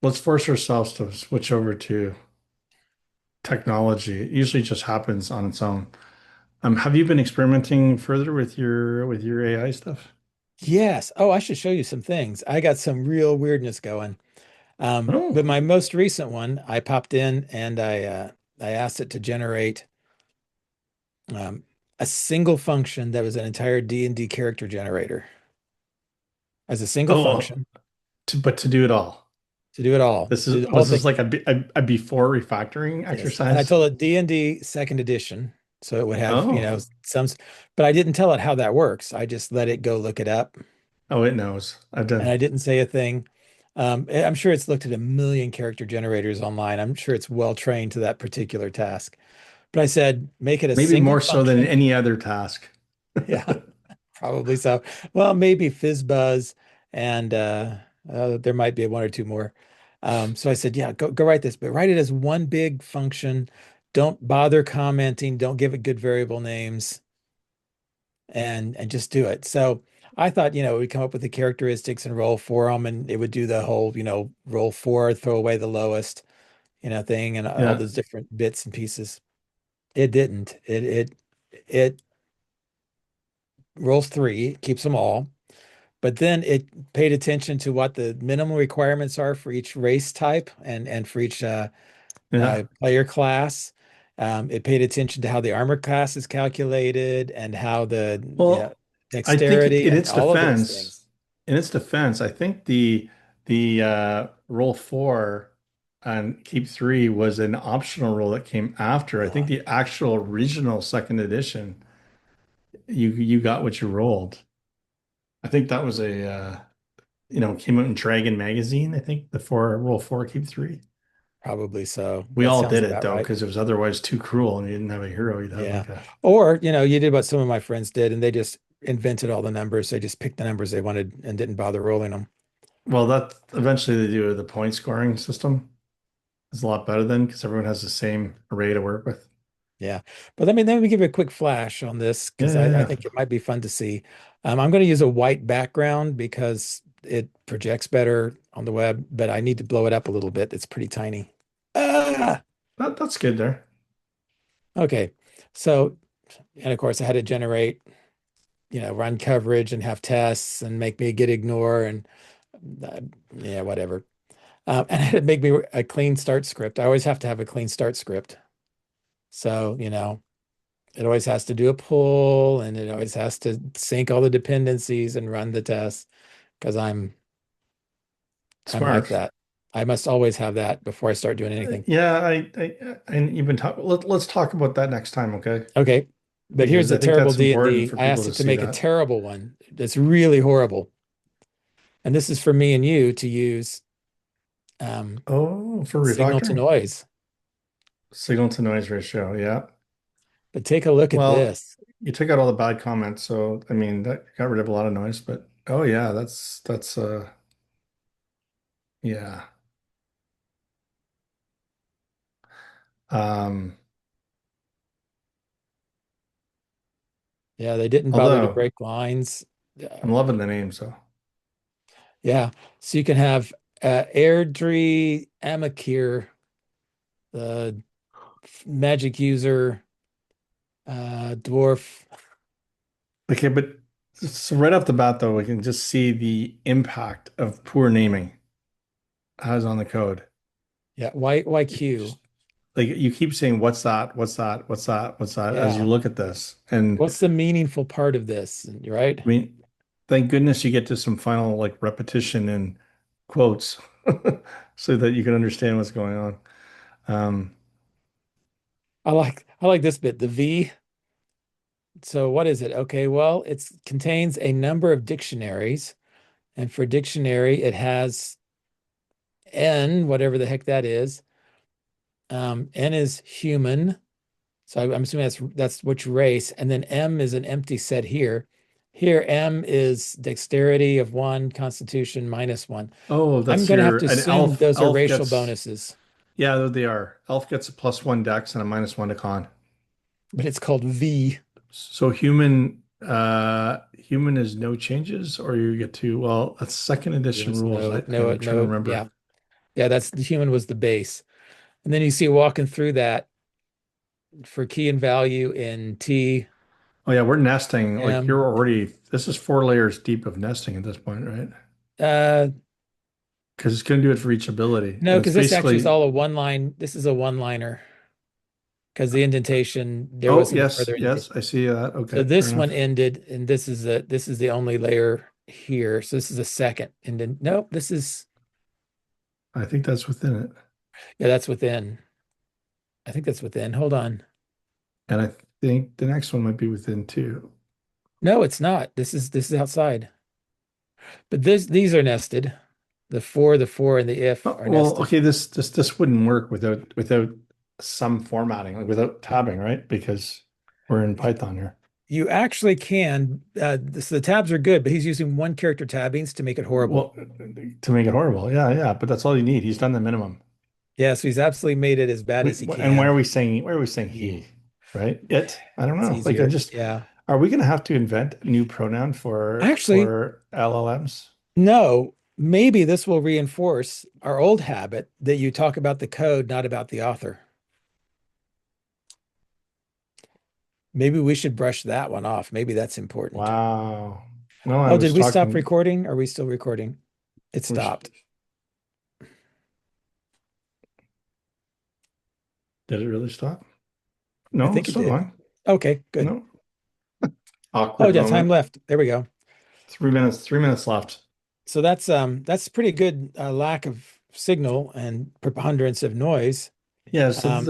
Speaker 1: let's force ourselves to switch over to technology. It usually just happens on its own. Have you been experimenting further with your AI stuff?
Speaker 2: Yes. Oh, I should show you some things. I got some real weirdness going. But
Speaker 1: Oh,
Speaker 2: my most recent one, I popped in and I asked it to generate um, a single function that was an entire D&D character generator as a single
Speaker 1: oh,
Speaker 2: function
Speaker 1: but to do it all.
Speaker 2: to do it all,
Speaker 1: This
Speaker 2: do
Speaker 1: is
Speaker 2: the whole
Speaker 1: was this
Speaker 2: thing.
Speaker 1: like a before refactoring
Speaker 2: Yes. And I
Speaker 1: exercise?
Speaker 2: told it D&D second edition. So it would have,
Speaker 1: Oh,
Speaker 2: some, but I didn't tell it how that works. I just let it go look it up
Speaker 1: oh, it knows. I've
Speaker 2: and
Speaker 1: done.
Speaker 2: I didn't say a thing. I'm sure it's looked at a million character generators online. I'm sure it's well trained to that particular task. But I said, make it a
Speaker 1: Maybe
Speaker 2: single
Speaker 1: more so than
Speaker 2: function.
Speaker 1: any other task.
Speaker 2: Yeah, probably so. Well, maybe FizzBuzz and there might be one or two more. So I said, yeah, go write this, but write it as one big function. Don't bother commenting. Don't give it good variable names, and just do it. So I thought, it would come up with the characteristics and roll for them, and it would do the whole, roll four, throw away the lowest, thing, and all
Speaker 1: Yeah,
Speaker 2: those different bits and pieces. It didn't. It rolls three, keeps them all. But then it paid attention to what the minimum requirements are for each race type and for each
Speaker 1: yeah.
Speaker 2: player class. It paid attention to how the armor class is calculated and how the
Speaker 1: Well, I think
Speaker 2: dexterity and all of those things.
Speaker 1: in its defense, I think the roll four and keep three was an optional rule that came after. I think
Speaker 2: Uh,
Speaker 1: the actual original second edition, you got what you rolled. I think that was a came out in Dragon magazine. I think the four roll four keep three.
Speaker 2: Probably so.
Speaker 1: We
Speaker 2: That
Speaker 1: all
Speaker 2: sounds
Speaker 1: did it
Speaker 2: about
Speaker 1: though,
Speaker 2: right.
Speaker 1: because it was otherwise too cruel, and you didn't have a hero. You'd have
Speaker 2: Yeah.
Speaker 1: like a
Speaker 2: Or, you did what some of my friends did and they just invented all the numbers. They just picked the numbers they wanted and didn't bother rolling them.
Speaker 1: well, that eventually they do the point scoring system. It's a lot better then because everyone has the same array to work with.
Speaker 2: Yeah. But let me give you a quick flash on this
Speaker 1: Yeah,
Speaker 2: because
Speaker 1: yeah,
Speaker 2: I
Speaker 1: yeah.
Speaker 2: think it might be fun to see. I'm going to use a white background because it projects better on the web, but I need to blow it up a little bit. It's pretty tiny. Ah,
Speaker 1: That's good there.
Speaker 2: okay. So, and of course, I had to generate, run coverage and have tests and make me get ignore and uh, yeah, whatever. And it had to make me a clean start script. I always have to have a clean start script. So, it always has to do a pull and it always has to sync all the dependencies and run the tests because I'm like
Speaker 1: Smart.
Speaker 2: that. I must always have that before I start doing anything.
Speaker 1: Yeah, and you've been talking. Let's talk about that next time, okay?
Speaker 2: Okay. But here's
Speaker 1: Because I
Speaker 2: the
Speaker 1: think
Speaker 2: terrible
Speaker 1: that's
Speaker 2: D and
Speaker 1: important
Speaker 2: D.
Speaker 1: for
Speaker 2: I
Speaker 1: people
Speaker 2: asked
Speaker 1: to
Speaker 2: it to
Speaker 1: see
Speaker 2: make a
Speaker 1: that.
Speaker 2: terrible one that's really horrible. And this is for me and you to use um,
Speaker 1: Oh, for
Speaker 2: signal to
Speaker 1: refactoring,
Speaker 2: noise.
Speaker 1: signal to noise ratio. Yeah.
Speaker 2: But take a look at
Speaker 1: Well,
Speaker 2: this.
Speaker 1: you took out all the bad comments, so I mean that got rid of a lot of noise. But oh yeah, that's yeah. Um,
Speaker 2: Yeah, they didn't bother to
Speaker 1: although
Speaker 2: break lines.
Speaker 1: I'm loving the name, so
Speaker 2: Yeah. So you can have Airdrie Amakir, the magic user, dwarf.
Speaker 1: okay. But so right off the bat, though, we can just see the impact of poor naming has on the code.
Speaker 2: Yeah, YQ.
Speaker 1: Like you keep saying, "What's that? What's that? What's that? What's that?" As you
Speaker 2: Yeah.
Speaker 1: look at this, and
Speaker 2: What's the meaningful part of this? Right?
Speaker 1: I mean, thank goodness you get to some final like repetition and quotes, so that you can understand what's going on. Um,
Speaker 2: I like this bit, the V. So what is it? Okay, well, it contains a number of dictionaries, and for dictionary, it has N, whatever the heck that is. N is human. So I'm assuming that's which race. And then M is an empty set here. Here, M is dexterity of one, constitution -1.
Speaker 1: oh,
Speaker 2: I'm
Speaker 1: that's
Speaker 2: going to have
Speaker 1: your
Speaker 2: to
Speaker 1: an
Speaker 2: assume
Speaker 1: elf.
Speaker 2: those are
Speaker 1: Elf
Speaker 2: racial
Speaker 1: gets
Speaker 2: bonuses,
Speaker 1: yeah, they are. Elf gets a +1 dex and a -1 to con.
Speaker 2: but it's called V.
Speaker 1: So human is no changes, or you get to well, that's second edition
Speaker 2: Yes,
Speaker 1: rules.
Speaker 2: no, no,
Speaker 1: I'm trying to
Speaker 2: no. Yeah.
Speaker 1: remember.
Speaker 2: Yeah, that's the human was the base. And then you see walking through that. for key and value in T,
Speaker 1: Oh yeah, we're nesting. Like
Speaker 2: M.
Speaker 1: you're already, this is 4 layers deep of nesting at this point, right?
Speaker 2: Uh,
Speaker 1: Because it's going to do it for each ability.
Speaker 2: no,
Speaker 1: And it's
Speaker 2: because this actually is
Speaker 1: basically,
Speaker 2: all a one line. This is a one liner because the indentation, there
Speaker 1: oh,
Speaker 2: wasn't a
Speaker 1: yes,
Speaker 2: further
Speaker 1: yes,
Speaker 2: indentation.
Speaker 1: I see that.
Speaker 2: So
Speaker 1: Okay, fair
Speaker 2: this one
Speaker 1: enough.
Speaker 2: ended, and this is the only layer here. So this is a second. And then nope, this is
Speaker 1: I think that's within it.
Speaker 2: yeah, that's within. I think that's within. Hold on.
Speaker 1: And I think the next one might be within too.
Speaker 2: No, it's not. This is outside. But these are nested. The for, and the if
Speaker 1: Oh,
Speaker 2: are
Speaker 1: well,
Speaker 2: nested.
Speaker 1: okay, this wouldn't work without some formatting, like without tabbing, right? Because we're in Python here.
Speaker 2: You actually can. The tabs are good, but he's using one character tabbings to make it horrible.
Speaker 1: Well, to make it horrible. Yeah, yeah, but that's all you need. He's done the minimum.
Speaker 2: Yeah, so he's absolutely made it as bad as he
Speaker 1: And
Speaker 2: can.
Speaker 1: why are we saying he, right? It? I don't
Speaker 2: It's
Speaker 1: know. Like I
Speaker 2: easier.
Speaker 1: just
Speaker 2: Yeah.
Speaker 1: are we gonna have to invent a new pronoun
Speaker 2: Actually,
Speaker 1: for LLMs?
Speaker 2: no, maybe this will reinforce our old habit that you talk about the code, not about the author. Maybe we should brush that one off. Maybe that's important.
Speaker 1: Wow. No, I
Speaker 2: Oh, did
Speaker 1: was
Speaker 2: we stop
Speaker 1: talking.
Speaker 2: recording? Are we still recording? It
Speaker 1: Which
Speaker 2: stopped.
Speaker 1: did it really stop?
Speaker 2: I
Speaker 1: No,
Speaker 2: think
Speaker 1: it's
Speaker 2: it
Speaker 1: still
Speaker 2: did.
Speaker 1: going.
Speaker 2: Okay, good.
Speaker 1: No.
Speaker 2: Oh,
Speaker 1: Awkward
Speaker 2: yeah, time
Speaker 1: moment.
Speaker 2: left. There we go.
Speaker 1: 3 minutes. 3 minutes left.
Speaker 2: So that's pretty good lack of signal and preponderance of noise.
Speaker 1: Yeah. So
Speaker 2: Um,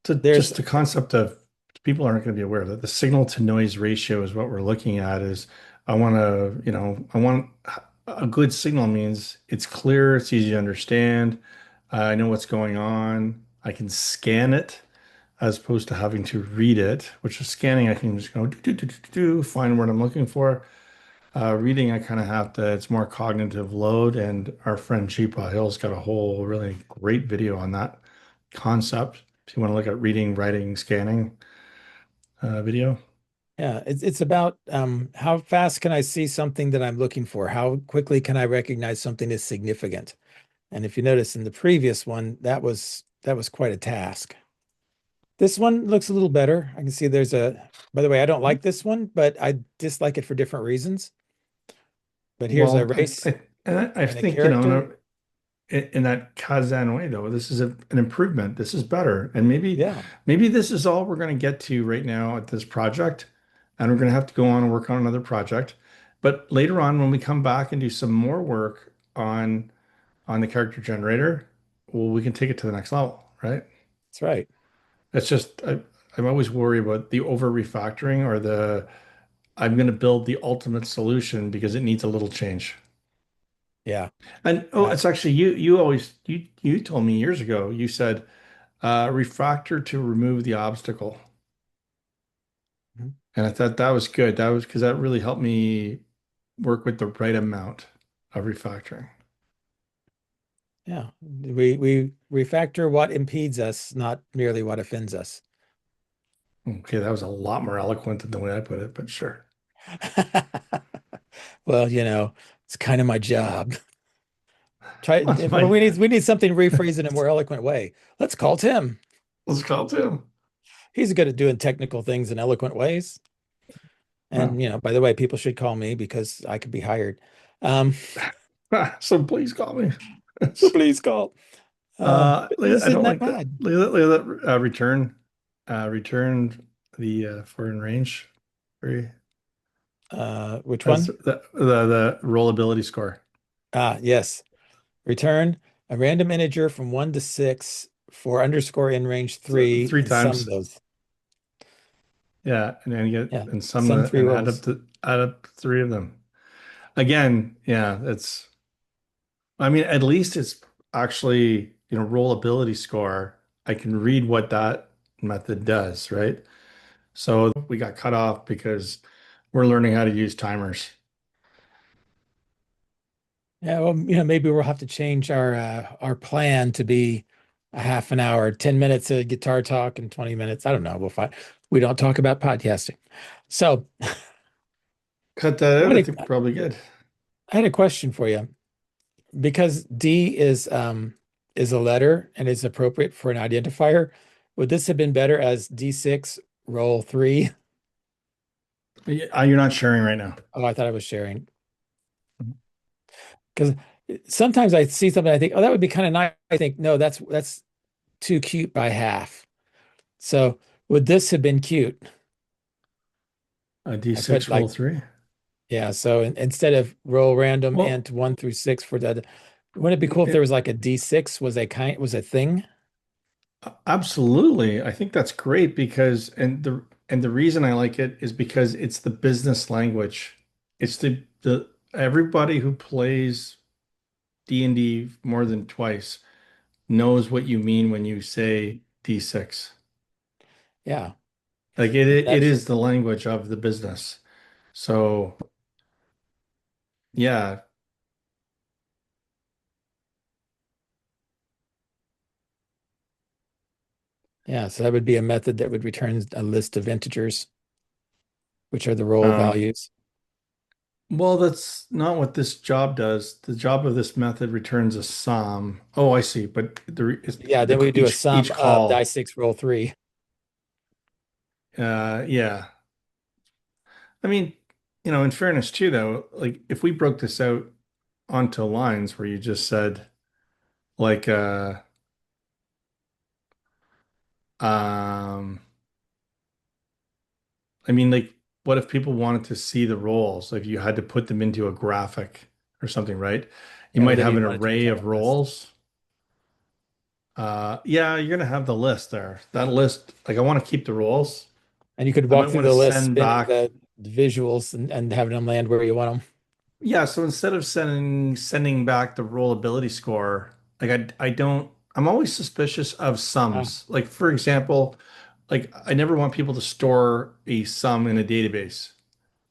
Speaker 2: there's
Speaker 1: just the concept of people aren't going to be aware of that. The signal to noise ratio is what we're looking at. Is I want a good signal means it's clear, it's easy to understand. I know what's going on. I can scan it as opposed to having to read it, which is scanning. I can just go find what I'm looking for. Reading, I kind of have to, it's more cognitive load. And our friend Cheapaw Hill's got a whole really great video on that concept. If you want to look at reading, writing, scanning video.
Speaker 2: Yeah, it's about how fast can I see something that I'm looking for? How quickly can I recognize something as significant? And if you notice in the previous one, that was quite a task. This one looks a little better. I can see there's a, by the way, I don't like this one, but I dislike it for different reasons. But here's a
Speaker 1: Well,
Speaker 2: race
Speaker 1: I
Speaker 2: and a
Speaker 1: think,
Speaker 2: character.
Speaker 1: in that Kazan way, though, this is an improvement. This is better. And
Speaker 2: Yeah,
Speaker 1: maybe this is all we're going to get to right now at this project. And we're going to have to go on and work on another project. But later on, when we come back and do some more work on the character generator, well, we can take it to the next level, right?
Speaker 2: that's right.
Speaker 1: It's just I'm always worried about the over refactoring or the I'm going to build the ultimate solution because it needs a little change.
Speaker 2: Yeah.
Speaker 1: And oh,
Speaker 2: Uh,
Speaker 1: it's actually you told me years ago, you said refactor to remove the obstacle.
Speaker 2: mhm.
Speaker 1: And I thought that was good. That was because that really helped me work with the right amount of refactoring.
Speaker 2: Yeah. We refactor what impedes us, not merely what offends us.
Speaker 1: Okay, that was a lot more eloquent than the way I put it, but sure.
Speaker 2: Well, it's kind of my job. Try
Speaker 1: That's
Speaker 2: or
Speaker 1: my
Speaker 2: we need something rephrased in a more eloquent way. Let's call Tim.
Speaker 1: let's call it him.
Speaker 2: He's good at doing technical things in eloquent ways. And
Speaker 1: Well,
Speaker 2: by the way, people should call me because I could be hired. Um,
Speaker 1: so please call me.
Speaker 2: so please call. This
Speaker 1: I
Speaker 2: isn't
Speaker 1: don't
Speaker 2: that
Speaker 1: like that.
Speaker 2: bad.
Speaker 1: Look at that return the foreign range. Very
Speaker 2: Which
Speaker 1: that's
Speaker 2: one?
Speaker 1: the rollability score.
Speaker 2: Ah, yes. Return a random integer from 1 to 6 for underscore in range
Speaker 1: So
Speaker 2: 3
Speaker 1: three
Speaker 2: and sum
Speaker 1: times.
Speaker 2: those.
Speaker 1: Yeah, and then you get
Speaker 2: Yeah,
Speaker 1: and sum
Speaker 2: sum
Speaker 1: the
Speaker 2: three
Speaker 1: and
Speaker 2: rolls.
Speaker 1: add up three of them. Again, yeah, it's I mean at least it's actually, rollability score. I can read what that method does, right? So we got cut off because we're learning how to use timers.
Speaker 2: Yeah, well, maybe we'll have to change our plan to be a half an hour, 10 minutes of guitar talk and 20 minutes. I don't know. We'll find we don't talk about podcasting. So
Speaker 1: Cut that
Speaker 2: I
Speaker 1: out,
Speaker 2: had
Speaker 1: I
Speaker 2: a,
Speaker 1: think we're probably good.
Speaker 2: I had a question for you. Because D is a letter and is appropriate for an identifier, Would this have been better as D6 roll three?
Speaker 1: You're not sharing right now.
Speaker 2: Oh, I thought I was sharing. Because sometimes I see something, I think, oh, that would be kind of nice. I think, no, that's too cute by half. So would this have been cute?
Speaker 1: A
Speaker 2: I put
Speaker 1: D6 roll
Speaker 2: like,
Speaker 1: three.
Speaker 2: yeah. So instead of roll random
Speaker 1: Well,
Speaker 2: int 1 through 6 for the, wouldn't it be cool if there was like a D6 was a thing?
Speaker 1: absolutely. I think that's great because and the reason I like it is because it's the business language. It's the everybody who plays D&D more than twice knows what you mean when you say D6.
Speaker 2: Yeah.
Speaker 1: Like it
Speaker 2: That's
Speaker 1: is the language of the business. So, yeah.
Speaker 2: Yeah. So that would be a method that would return a list of integers, which are the roll
Speaker 1: Um
Speaker 2: values.
Speaker 1: well, that's not what this job does. The job of this method returns a sum. Oh, I see. But
Speaker 2: Yeah. Then we do a sum
Speaker 1: each
Speaker 2: of
Speaker 1: call,
Speaker 2: die 6 roll three.
Speaker 1: yeah. I mean, in fairness too, though, like if we broke this out onto lines where you just said like um I mean like what if people wanted to see the roles? If you had to put them into a graphic or something, right? You
Speaker 2: Yeah. But
Speaker 1: might
Speaker 2: then
Speaker 1: have
Speaker 2: you
Speaker 1: an
Speaker 2: want it to
Speaker 1: array
Speaker 2: return
Speaker 1: of
Speaker 2: a list.
Speaker 1: roles. Yeah, you're gonna have the list there. That list, like I want to keep the roles.
Speaker 2: And you could
Speaker 1: I
Speaker 2: walk
Speaker 1: might
Speaker 2: through
Speaker 1: want to
Speaker 2: the list,
Speaker 1: send
Speaker 2: spinning
Speaker 1: back.
Speaker 2: the visuals and having them land where you want them.
Speaker 1: Yeah, so instead of sending back the roll ability score, like I don't I'm always suspicious of
Speaker 2: Ah,
Speaker 1: sums. Like for example, like I never want people to store a sum in a database.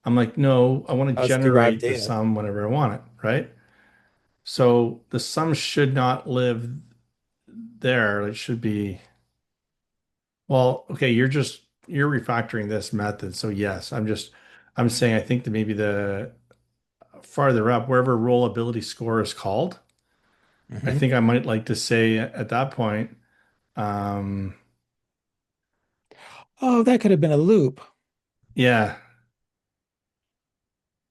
Speaker 1: I'm like, no, I want to
Speaker 2: oh, it's derived
Speaker 1: generate the
Speaker 2: data.
Speaker 1: sum whenever I want it, right? So the sum should not live there. It should be, well, okay, you're refactoring this method. So yes, I'm saying I think that maybe the farther up, wherever roll ability score is called, I
Speaker 2: Hmm.
Speaker 1: think I might like to say at that point, um,
Speaker 2: Oh, that could have been a loop.
Speaker 1: yeah.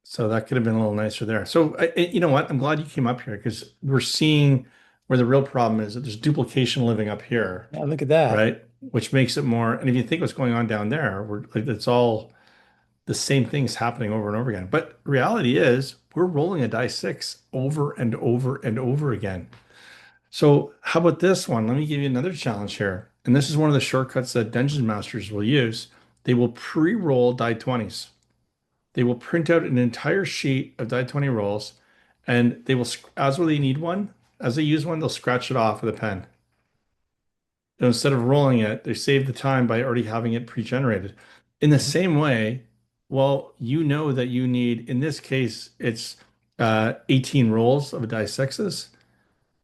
Speaker 1: So that could have been a little nicer there. So you know what? I'm glad you came up here because we're seeing where the real problem is that there's duplication living up here,
Speaker 2: Yeah, look at that.
Speaker 1: right? Which makes it more. And if you think what's going on down there, we're like it's all the same things happening over and over again. But reality is we're rolling a die six over and over and over again. So how about this one? Let me give you another challenge here. And this is one of the shortcuts that Dungeon Masters will use. They will pre-roll die 20s. They will print out an entire sheet of die 20 rolls, and they will, as they need one, as they use one, they'll scratch it off with a pen. And instead of rolling it, they save the time by already having it pre-generated. In the
Speaker 2: Mhm.
Speaker 1: same way, well, you know that you need, in this case, it's 18 rolls of a die sixes,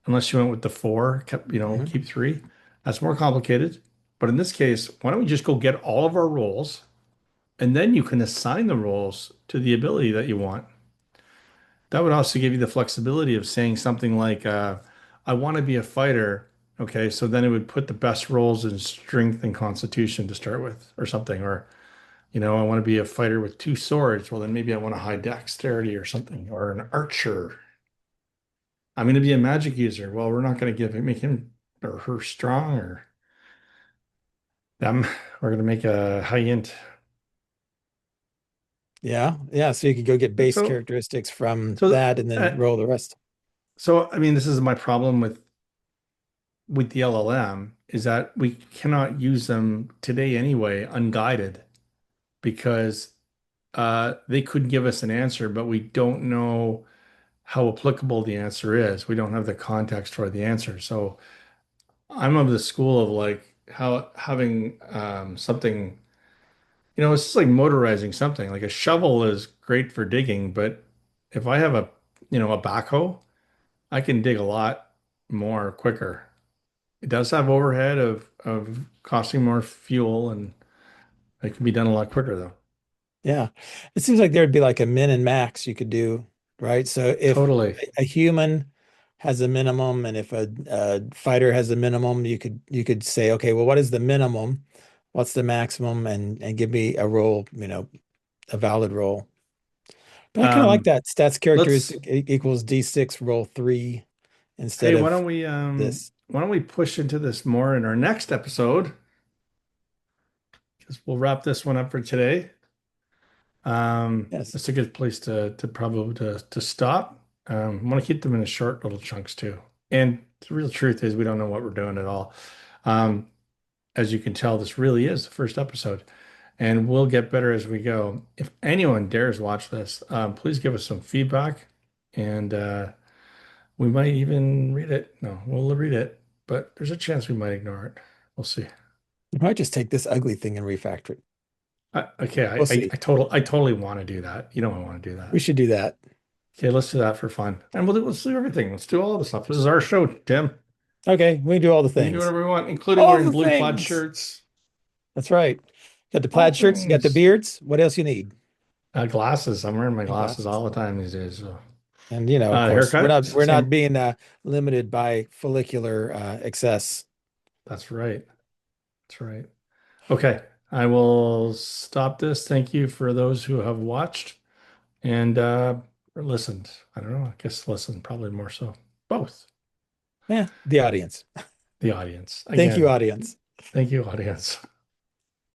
Speaker 1: unless you went with the four, kept,
Speaker 2: Mhm.
Speaker 1: keep three. That's more complicated. But in this case, why don't we just go get all of our rolls, and then you can assign the rolls to the ability that you want. That would also give you the flexibility of saying something like, I want to be a fighter. Okay, so then it would put the best rolls in strength and constitution to start with, or something. Or, I want to be a fighter with two swords. Well, then maybe I want a high dexterity or something, or an archer. I'm going to be a magic user. Well, we're not going to make him or her strong, or them. We're going to make a high int.
Speaker 2: Yeah, yeah. So you could go get base
Speaker 1: So,
Speaker 2: characteristics from
Speaker 1: so,
Speaker 2: that and
Speaker 1: uh,
Speaker 2: then roll the rest.
Speaker 1: I mean, this is my problem with the LLM is that we cannot use them today anyway, unguided, because they could give us an answer, but we don't know how applicable the answer is. We don't have the context for the answer. So I'm of the school of like how having something, it's just like motorizing something. Like a shovel is great for digging, but if I have a backhoe, I can dig a lot more quicker. It does have overhead of costing more fuel, and it can be done a lot quicker though.
Speaker 2: Yeah. It seems like there'd be like a min and max you could do, right? So if
Speaker 1: Totally.
Speaker 2: a human has a minimum, and if a fighter has a minimum, you could say, okay, well, what is the minimum? What's the maximum? And give me a roll, a valid roll. But I kind of like
Speaker 1: Um,
Speaker 2: that stats
Speaker 1: let's,
Speaker 2: characteristic equals D6 roll 3 instead
Speaker 1: hey,
Speaker 2: of this.
Speaker 1: why don't we push into this more in our next episode? Because we'll wrap this one up for today.
Speaker 2: Yes.
Speaker 1: It's a good place to probably to stop. I want to keep them in short little chunks too. And the real truth is we don't know what we're doing at all. Um, as you can tell, this really is the first episode, and we'll get better as we go. If anyone dares watch this, please give us some feedback, and we might even read it. No, we'll read it, but there's a chance we might ignore it. We'll see.
Speaker 2: I might just take this ugly thing and refactor it.
Speaker 1: Okay,
Speaker 2: We'll see.
Speaker 1: I totally want to do that. You know I want to do
Speaker 2: We
Speaker 1: that.
Speaker 2: should do that.
Speaker 1: Okay, let's do that for fun. And let's do everything. Let's do all the stuff. This is our show, Tim.
Speaker 2: Okay, we can do all the
Speaker 1: We can do
Speaker 2: things.
Speaker 1: whatever we want, including
Speaker 2: All
Speaker 1: wearing
Speaker 2: the
Speaker 1: blue plaid
Speaker 2: things.
Speaker 1: shirts,
Speaker 2: That's right. Got the
Speaker 1: all
Speaker 2: plaid shirts, you got the
Speaker 1: things.
Speaker 2: beards. What else you need?
Speaker 1: Glasses. I'm wearing my
Speaker 2: And
Speaker 1: glasses
Speaker 2: glasses.
Speaker 1: all the time these days. So.
Speaker 2: And of course, we're
Speaker 1: Haircut,
Speaker 2: not we're not
Speaker 1: same.
Speaker 2: being limited by follicular excess.
Speaker 1: That's right. That's right. Okay, I will stop this. Thank you for those who have watched and or listened. I don't know. I guess listened probably more so. Both.
Speaker 2: Yeah, the audience.
Speaker 1: The audience.
Speaker 2: Thank you,
Speaker 1: Again,
Speaker 2: audience.
Speaker 1: thank you, audience.